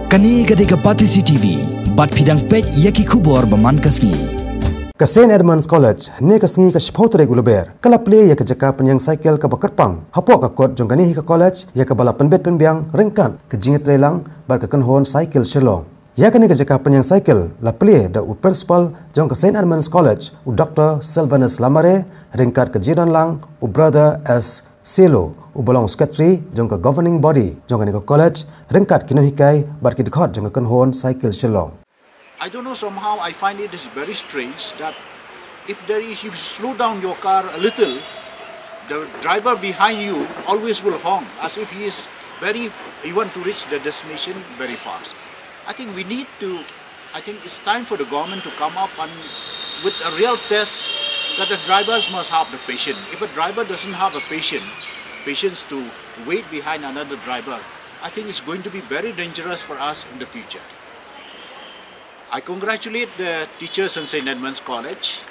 Kani gadega Patisi TV, bat pidang pej yaki kubor baman kasngi. Ke St. Edmunds College, ne kasngi ka shpautre guluber. Kala play ya ke jaka penyang cycle ka bakerpang. Hapok ka kot jong kani ka college ya ka bala penbet penbiang rengkan ke jingit relang bar ka kenhon cycle shelong. Ya kani ka jaka penyang cycle la play da u principal jong ka St. Edmunds College u Dr. Sylvanus Lamare rengkat ke jiran lang u brother S. Selo u bolong secretary jong ka governing body jong kani ka college rengkat kino hikai bar ki dikhot jong ka kenhon cycle shelong. I don't know, somehow I find it is very strange that if you slow down your car a little, the driver behind you always will honk as if he want to reach the destination very fast. I think it's time for the government to come up and with a real test that the drivers must have the patience. If a driver doesn't have a patience to wait behind another driver, I think it's going to be very dangerous for us in the future. I congratulate the teachers in St. Edmunds College.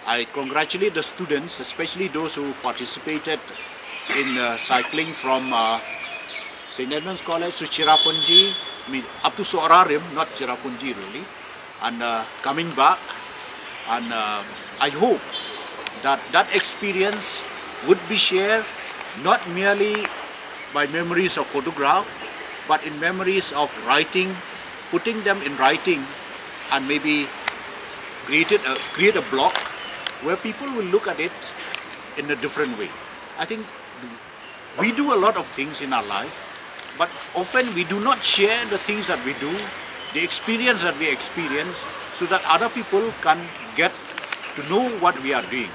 I congratulate the students, especially those who participated in cycling from St. Edmunds College to Cherrapunji, up to Soararim, not Cherrapunji really, and coming back. And I hope that that experience would be shared not merely by memories of photograph, but in memories of writing, putting them in writing, and maybe create a blog where people will look at it in a different way. I think we do a lot of things in our life, but often we do not share the things that we do, the experience that we experience, so that other people can get to know what we are doing.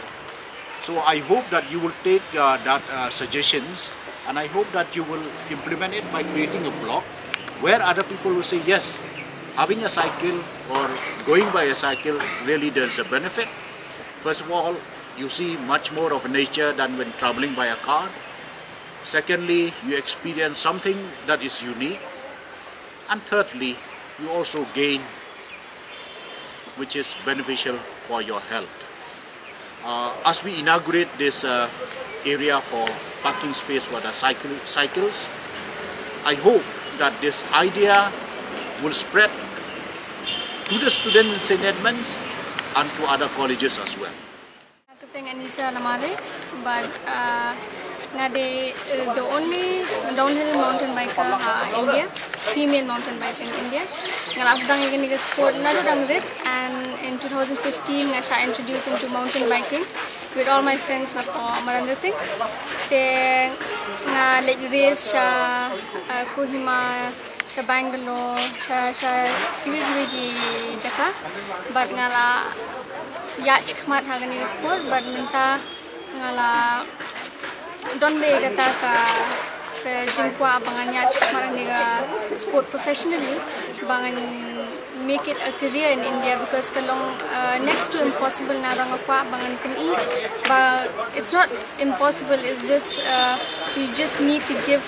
So I hope that you will take that suggestions, and I hope that you will implement it by creating a blog where other people will say, yes, having a cycle or going by a cycle really there's a benefit. First of all, you see much more of nature than when traveling by a car. Secondly, you experience something that is unique. And thirdly, you also gain, which is beneficial for your health. As we inaugurate this area for parking space for the cycles, I hope that this idea will spread to the students in St. Edmunds and to other colleges as well. Anissa Lamare, but the only downhill mountain biker in India, female mountain biker in India. Last time I sport and in 2015 I started introduced into mountain biking with all my friends for Marandathing. They race Kohima, sa Bangalore, sa kiwi jaka, but ngala yacht kmat hagan ni sport, but minta ngala don be kata ka jingkwa bangan yacht kmat ni sport professionally, bangan make it a career in India because kalong next to impossible na rang kwa bangan kani, but it's not impossible. It's just you just need to give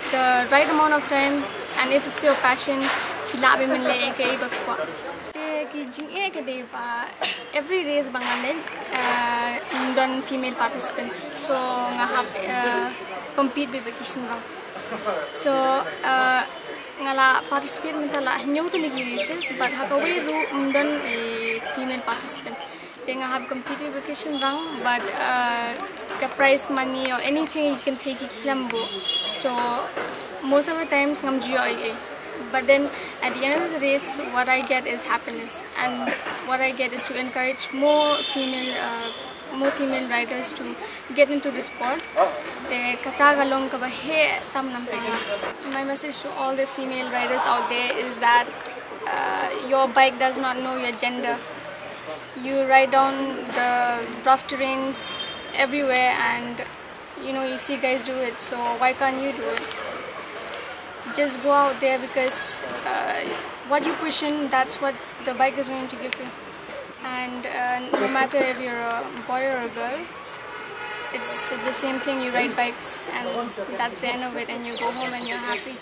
the right amount of time. And if it's your passion, filabi min le kay bakwa. Te ki jing e ka de ba every race bangalen done female participant. So nga have compete with vacation round. So ngala participate min tala hinyo to lagi races, but hakaway ru done a female participant. They have compete with vacation round, but prize money or anything you can take it flambo. So most of the times I'm GIA, but then at the end of the race what I get is happiness, and what I get is to encourage more female riders to get into the sport. My message to all the female riders out there is that your bike does not know your gender. You ride down the rough terrains everywhere, and you see guys do it, so why can't you do it? Just go out there, because what you push in, that's what the bike is going to give you. And no matter if you're a boy or a girl, it's the same thing. You ride bikes, and that's the end of it, and you go home and you're happy.